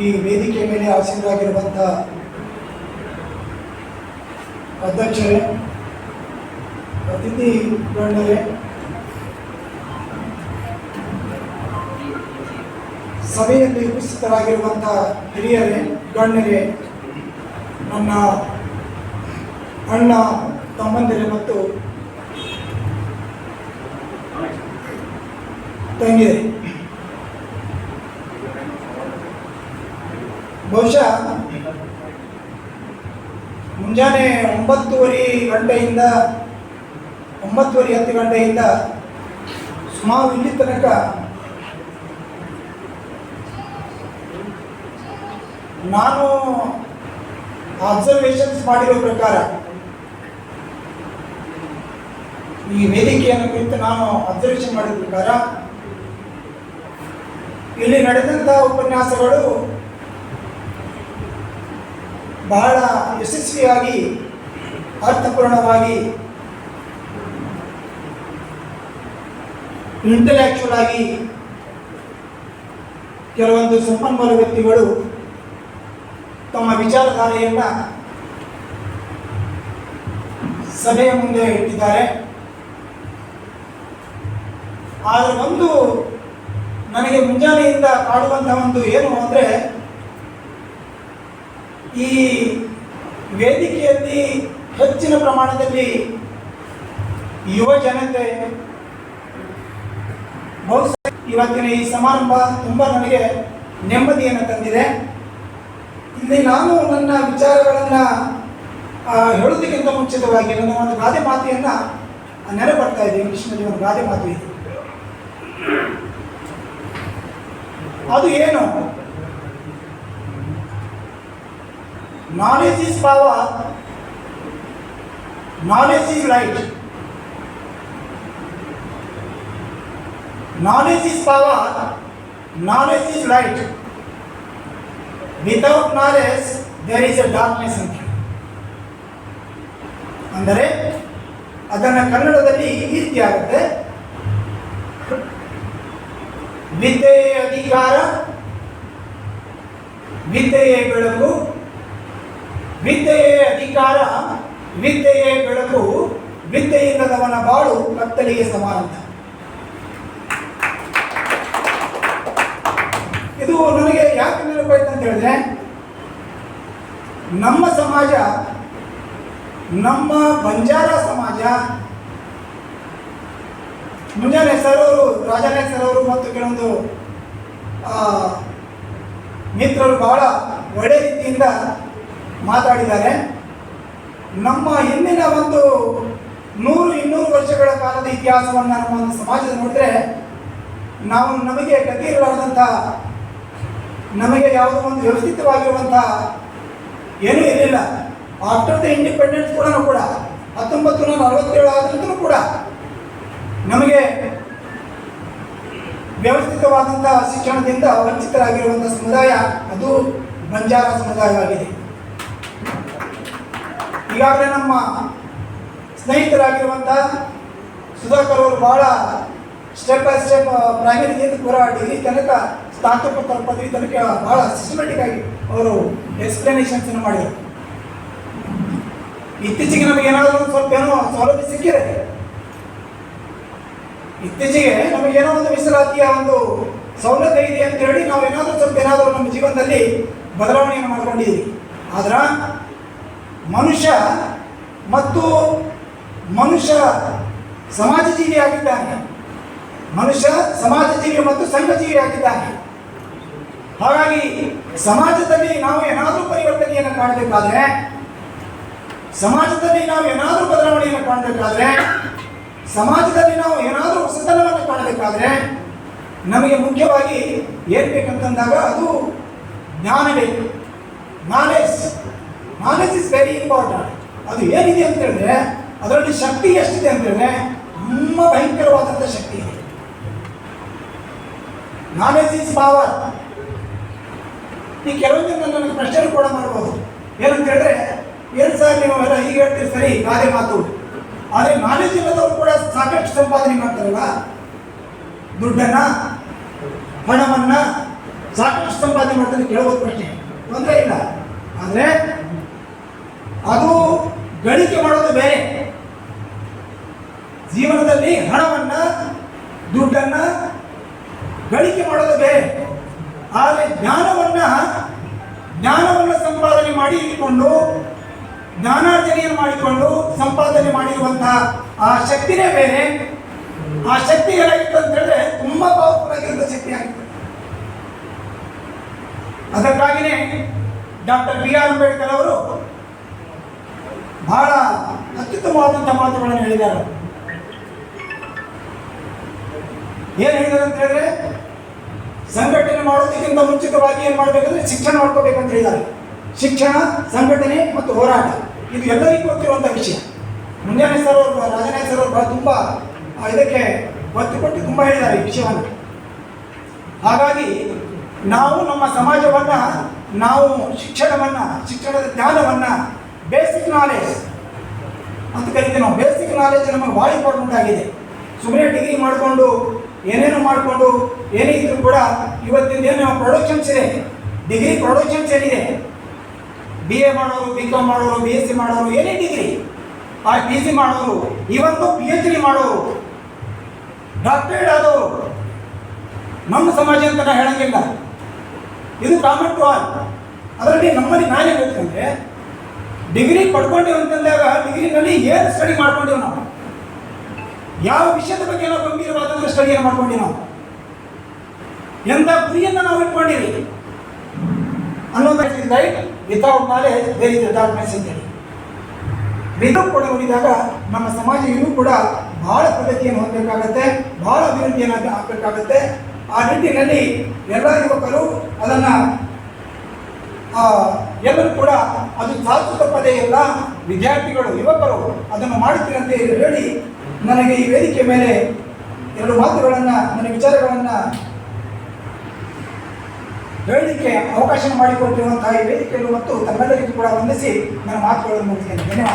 ಈ ವೇದಿಕೆ ಮೇಲೆ ಆಸೀನರಾಗಿರುವಂಥ ಅಧ್ಯಕ್ಷರೇ, ಅತಿಥಿ ಗಣ್ಯರೇ, ಸಭೆಯಲ್ಲಿ ಉಪಸ್ಥಿತರಾಗಿರುವಂಥ ಹಿರಿಯರೇ, ಗಣ್ಯರೇ, ನನ್ನ ಅಣ್ಣ ತಮ್ಮಂದಿರೇ ಮತ್ತು ತಂಗಿಯರೇ, ಬಹುಶಃ ಮುಂಜಾನೆ 9:30 ಗಂಟೆಯಿಂದ ಸುಮಾರು ಇಲ್ಲಿ ತನಕ ನಾನು ಅಬ್ಸರ್ವೇಷನ್ಸ್ ಮಾಡಿರೋ ಪ್ರಕಾರ, ಈ ವೇದಿಕೆಯನ್ನು ಕುರಿತು ನಾನು ಅಬ್ಸರ್ವೇಷನ್ ಮಾಡಿದ ಪ್ರಕಾರ ಇಲ್ಲಿ ನಡೆದಂಥ ಉಪನ್ಯಾಸಗಳು ಬಹಳ ಯಶಸ್ವಿಯಾಗಿ, ಅರ್ಥಪೂರ್ಣವಾಗಿ, ಇಂಟೆಲೆಕ್ಚುವಲ್ ಆಗಿ ಕೆಲವೊಂದು ಸಂಪನ್ಮೂಲ ವ್ಯಕ್ತಿಗಳು ತಮ್ಮ ವಿಚಾರಧಾರೆಯನ್ನು ಸಭೆಯ ಮುಂದೆ ಇಟ್ಟಿದ್ದಾರೆ. ಆದರೆ ಒಂದು ನನಗೆ ಮುಂಜಾನೆಯಿಂದ ಕಾಡುವಂಥ ಒಂದು ಏನು ಅಂದರೆ, ಈ ವೇದಿಕೆಯಲ್ಲಿ ಹೆಚ್ಚಿನ ಪ್ರಮಾಣದಲ್ಲಿ ಯುವ ಜನತೆ, ಬಹುಶಃ ಇವತ್ತಿನ ಈ ಸಮಾರಂಭ ತುಂಬ ನನಗೆ ನೆಮ್ಮದಿಯನ್ನು ತಂದಿದೆ. ಇಲ್ಲಿ ನಾನು ನನ್ನ ವಿಚಾರಗಳನ್ನು ಹೇಳೋದಕ್ಕಿಂತ ಮುಂಚಿತವಾಗಿ ನನ್ನ ಒಂದು ಗಾದೆ ಮಾತೆಯನ್ನು ನೆನಪಡ್ತಾ ಇದೆ. ಇಂಗ್ಲೀಷ್ನಲ್ಲಿ ಒಂದು ಗಾದೆ ಮಾತು ಇದೆ, ಅದು ಏನು? Knowledge is power, knowledge is right. Knowledge is power, knowledge is right. Without knowledge there is a darkness ಅಂತ. ಅಂದರೆ ಅದನ್ನು ಕನ್ನಡದಲ್ಲಿ ಈ ರೀತಿ ಆಗುತ್ತೆ: ವಿದ್ಯೆಯೇ ಅಧಿಕಾರ, ವಿದ್ಯೆಯೇ ಬೆಳಕು, ವಿದ್ಯೆಯೇ ಅಧಿಕಾರ, ವಿದ್ಯೆಯೇ ಬೆಳಕು, ವಿದ್ಯೆಯಿಲ್ಲದವನ ಬಾಳು ಕತ್ತಲಿಗೆ ಸಮಾನ ಅಂತ. ಇದು ನನಗೆ ಯಾಕೆ ನೆನಪಾಯ್ತು ಅಂತ ಹೇಳಿದ್ರೆ, ನಮ್ಮ ಸಮಾಜ, ನಮ್ಮ ಬಂಜಾರ ಸಮಾಜ, ಮುಂಜಾನೆ ಸರ್ ಅವರು, ರಾಜನಾಯಕ್ ಸರ್ ಅವರು ಮತ್ತು ಕೆಲವೊಂದು ಮಿತ್ರರು ಬಹಳ ಒಳ್ಳೆ ರೀತಿಯಿಂದ ಮಾತಾಡಿದ್ದಾರೆ. ನಮ್ಮ ಹಿಂದಿನ ಒಂದು 100-200 ವರ್ಷಗಳ ಕಾಲದ ಇತಿಹಾಸವನ್ನು ನಮ್ಮ ಒಂದು ಸಮಾಜದ ನೋಡಿದ್ರೆ, ನಮಗೆ ಗತಿಯಿರಲಾರ್ದಂಥ, ನಮಗೆ ಯಾವುದೋ ಒಂದು ವ್ಯವಸ್ಥಿತವಾಗಿರುವಂಥ ಏನೂ ಇರಲಿಲ್ಲ. ಆಫ್ಟರ್ ದ ಇಂಡಿಪೆಂಡೆನ್ಸ್ ಕೂಡ 1947 ಆದ ನಂತರ ಕೂಡ ನಮಗೆ ವ್ಯವಸ್ಥಿತವಾದಂಥ ಶಿಕ್ಷಣದಿಂದ ವಂಚಿತರಾಗಿರುವಂಥ ಸಮುದಾಯ ಅದು ಬಂಜಾರ ಸಮುದಾಯವಾಗಿದೆ. ಈಗಾಗಲೇ ನಮ್ಮ ಸ್ನೇಹಿತರಾಗಿರುವಂಥ ಸುಧಾಕರ್ ಅವರು ಬಹಳ ಸ್ಟೆಪ್ ಬೈ ಸ್ಟೆಪ್ ಪ್ರೈಮರಿಯಿಂದ ಪೂರ ಡಿಗ್ರಿ ತನಕ, ಸ್ನಾತಕೋತ್ತರ ಪದವಿ ತನಕ ಬಹಳ ಸಿಸ್ಟಮೆಟಿಕ್ ಆಗಿ ಅವರು ಎಕ್ಸ್ಪ್ಲನೇಷನ್ಸನ್ನು ಮಾಡಿದರು. ಇತ್ತೀಚೆಗೆ ನಮಗೆ ಏನಾದರೂ ಒಂದು ಸ್ವಲ್ಪ ಏನೋ ಸೌಲಭ್ಯ ಸಿಕ್ಕಿದೆ, ಇತ್ತೀಚೆಗೆ ನಮಗೇನೋ ಒಂದು ಮೀಸಲಾತಿಯ ಒಂದು ಸೌಲಭ್ಯ ಇದೆ ಅಂತ ಹೇಳಿ ನಾವೇನಾದರೂ ಸ್ವಲ್ಪ ಏನಾದರೂ ನಮ್ಮ ಜೀವನದಲ್ಲಿ ಬದಲಾವಣೆಯನ್ನು ಮಾಡ್ಕೊಂಡಿದ್ದೀವಿ. ಆದ್ರೆ ಮನುಷ್ಯ ಸಮಾಜ ಜೀವಿ ಆಗಿದ್ದಾನೆ, ಮನುಷ್ಯ ಸಮಾಜ ಜೀವಿ ಮತ್ತು ಸಂಘ ಜೀವಿ ಆಗಿದ್ದಾನೆ. ಹಾಗಾಗಿ ಸಮಾಜದಲ್ಲಿ ನಾವು ಏನಾದರೂ ಪರಿವರ್ತನೆಯನ್ನು ಕಾಣಬೇಕಾದ್ರೆ, ಸಮಾಜದಲ್ಲಿ ನಾವು ಏನಾದರೂ ಬದಲಾವಣೆಯನ್ನು ಕಾಣಬೇಕಾದ್ರೆ, ಸಮಾಜದಲ್ಲಿ ನಾವು ಏನಾದರೂ ಹೊಸತನವನ್ನು ಕಾಣಬೇಕಾದ್ರೆ ನಮಗೆ ಮುಖ್ಯವಾಗಿ ಏನು ಬೇಕಂತಂದಾಗ ಅದು ಜ್ಞಾನ ಬೇಕು. Knowledge is very important. ಅದು ಏನಿದೆ ಅಂತ ಹೇಳಿದ್ರೆ, ಅದರಲ್ಲಿ ಶಕ್ತಿ ಎಷ್ಟಿದೆ ಅಂತ ಹೇಳಿದ್ರೆ ತುಂಬ ಭಯಂಕರವಾದಂಥ ಶಕ್ತಿ ಇದೆ. Knowledge is power. ಈ ಕೆಲವೊಂದು ನನಗೆ ಪ್ರಶ್ನೆ ಕೂಡ ಮಾಡ್ಬೋದು, ಏನಂತ ಹೇಳಿದ್ರೆ, ಏನು ಸರ್ ನೀವು ಎಲ್ಲ ಹೀಗೆ ಹೇಳ್ತೀರಿ, ಸರಿ ಗಾದೆ ಮಾತು, ಆದರೆ ನಾಲೆಜ್ ಇಲ್ಲದವರು ಕೂಡ ಸಾಕಷ್ಟು ಸಂಪಾದನೆ ಮಾಡ್ತಾರಲ್ಲ, ದುಡ್ಡನ್ನು, ಹಣವನ್ನು, ಸಾಕಷ್ಟು ಸಂಪಾದನೆ ಮಾಡ್ತಾನೆ, ಕೇಳಬಹುದು ಪ್ರಶ್ನೆ, ತೊಂದರೆ ಇಲ್ಲ. ಆದರೆ ಅದು ಗಳಿಕೆ ಮಾಡೋದು ಬೇರೆ. ಜೀವನದಲ್ಲಿ ಹಣವನ್ನ, ದುಡ್ಡನ್ನ ಗಳಿಕೆ ಮಾಡೋದು ಬೇರೆ. ಆದರೆ ಜ್ಞಾನವನ್ನ ಸಂಪಾದನೆ ಮಾಡಿ ಇಟ್ಕೊಂಡು, ಜ್ಞಾನಾರ್ಜನೆಯನ್ನು ಮಾಡಿಕೊಂಡು ಸಂಪಾದನೆ ಮಾಡಿರುವಂತಹ ಆ ಶಕ್ತಿನೇ ಬೇರೆ. ಆ ಶಕ್ತಿ ಏನಾಗಿತ್ತು ಅಂತ ಹೇಳಿದ್ರೆ ತುಂಬಾ ಪವರ್ಫುಲ್ ಆಗಿರುವಂಥ ಶಕ್ತಿ ಆಗಿತ್ತು. ಅದಕ್ಕಾಗಿಯೇ ಡಾಕ್ಟರ್ BR ಅಂಬೇಡ್ಕರ್ ಅವರು ಬಹಳ ಅತ್ಯುತ್ತಮವಾದಂಥ ಮಾತುಗಳನ್ನು ಹೇಳಿದ್ದಾರೆ. ಏನು ಹೇಳಿದ್ದಾರೆ ಅಂತ ಹೇಳಿದ್ರೆ, ಸಂಘಟನೆ ಮಾಡೋದಕ್ಕಿಂತ ಮುಂಚಿತವಾಗಿ ಏನು ಮಾಡಬೇಕಂದ್ರೆ ಶಿಕ್ಷಣ ಮಾಡ್ಕೋಬೇಕಂತ ಹೇಳಿದ್ದಾರೆ. ಶಿಕ್ಷಣ, ಸಂಘಟನೆ ಮತ್ತು ಹೋರಾಟ, ಇದು ಎಲ್ಲರಿಗೂ ಗೊತ್ತಿರುವಂಥ ವಿಷಯ. ಮುಂಜಾನೆ ಸರ್ ಅವರು, ರಾಜನಾಯಕ್ ಸರ್ ಅವರು ತುಂಬ ಇದಕ್ಕೆ ಒತ್ತು ಕೊಟ್ಟು ತುಂಬ ಹೇಳಿದ್ದಾರೆ ಈ ವಿಷಯವನ್ನು. ಹಾಗಾಗಿ ನಾವು ನಮ್ಮ ಸಮಾಜವನ್ನು, ನಾವು ಶಿಕ್ಷಣದ ಜ್ಞಾನವನ್ನು, ಬೇಸಿಕ್ ನಾಲೆಜ್ ಅಂತ ಕರಿತೀವಿ ನಾವು. ಬೇಸಿಕ್ ನಾಲೆಜ್ ನಮಗೆ ಭಾಳ ಇಂಪಾರ್ಟೆಂಟ್ ಆಗಿದೆ. ಸುಮ್ಮನೆ ಡಿಗ್ರಿ ಮಾಡಿಕೊಂಡು ಏನೇನು ಮಾಡಿಕೊಂಡು ಏನೇ ಇದ್ರೂ ಕೂಡ ಇವತ್ತಿನ ಏನು ಪ್ರೊಡಕ್ಷನ್ಸ್ ಇದೆ, ಡಿಗ್ರಿ ಪ್ರೊಡಕ್ಷನ್ಸ್ ಏನಿದೆ, BA ಮಾಡೋರು, BCom ಮಾಡೋರು, BSc ಮಾಡೋರು, ಏನೇ ಡಿಗ್ರಿ, PC ಮಾಡೋರು, ಇವತ್ತು PhD ಮಾಡೋರು, ಡಾಕ್ಟರೇಟ್ ಆದವರು ನಮ್ಮ ಸಮಾಜ ಅಂತ ನಾನು ಹೇಳಂಗಿಲ್ಲ. ಇದು ಕಾಮನ್ ಟು ಆಲ್. ಅದರಲ್ಲಿ ನಮ್ಮಲ್ಲಿ ನಾನು ಹೇಳ್ಬೇಕಂದ್ರೆ, ಡಿಗ್ರಿ ಪಡ್ಕೊಂಡಿವಿ ಅಂತಂದಾಗ ಡಿಗ್ರಿನಲ್ಲಿ ಏನು ಸ್ಟಡಿ ಮಾಡ್ಕೊಂಡಿವಿ ನಾವು, ಯಾವ ವಿಷಯದ ಬಗ್ಗೆ ನಾವು ಗಂಭೀರವಾದಂಥ ಸ್ಟಡಿಯನ್ನು ಮಾಡ್ಕೊಂಡಿವಿ ನಾವು, ಎಂಥ ಗುರಿಯನ್ನು ನಾವು ಇಟ್ಕೊಂಡಿವಿ ಅನ್ನೋದು. Right, without knowledge there is darkness ಅಂತೇಳಿ ಇದು ಕೂಡ ನೋಡಿದಾಗ ನಮ್ಮ ಸಮಾಜ ಇನ್ನೂ ಕೂಡ ಬಹಳ ಪ್ರಗತಿಯನ್ನು ಹೊಂದಬೇಕಾಗತ್ತೆ, ಬಹಳ ಅಭಿವೃದ್ಧಿಯನ್ನು ಆಗಬೇಕಾಗತ್ತೆ. ಆ ನಿಟ್ಟಿನಲ್ಲಿ ಎಲ್ಲ ಯುವಕರು ಅದನ್ನು ಎಲ್ಲರೂ ಕೂಡ ಅದು ಸಾಧಿಸುವ ಪದೇ ಎಲ್ಲ ವಿದ್ಯಾರ್ಥಿಗಳು, ಯುವಕರು ಅದನ್ನು ಮಾಡುತ್ತೀರಿ ಅಂತ ಹೇಳಿ ನನಗೆ ಈ ವೇದಿಕೆ ಮೇಲೆ ಎರಡು ಮಾತುಗಳನ್ನು, ನನ್ನ ವಿಚಾರಗಳನ್ನು ಹೇಳಲಿಕ್ಕೆ ಅವಕಾಶ ಮಾಡಿಕೊಟ್ಟಿರುವಂತಹ ಈ ವೇದಿಕೆಯನ್ನು ಮತ್ತು ತಮ್ಮೆಲ್ಲರಿಗೂ ಕೂಡ ವಂದಿಸಿ ನನ್ನ ಮಾತುಗಳನ್ನು ಮುಗಿಸ್ತೇನೆ. ಧನ್ಯವಾದ.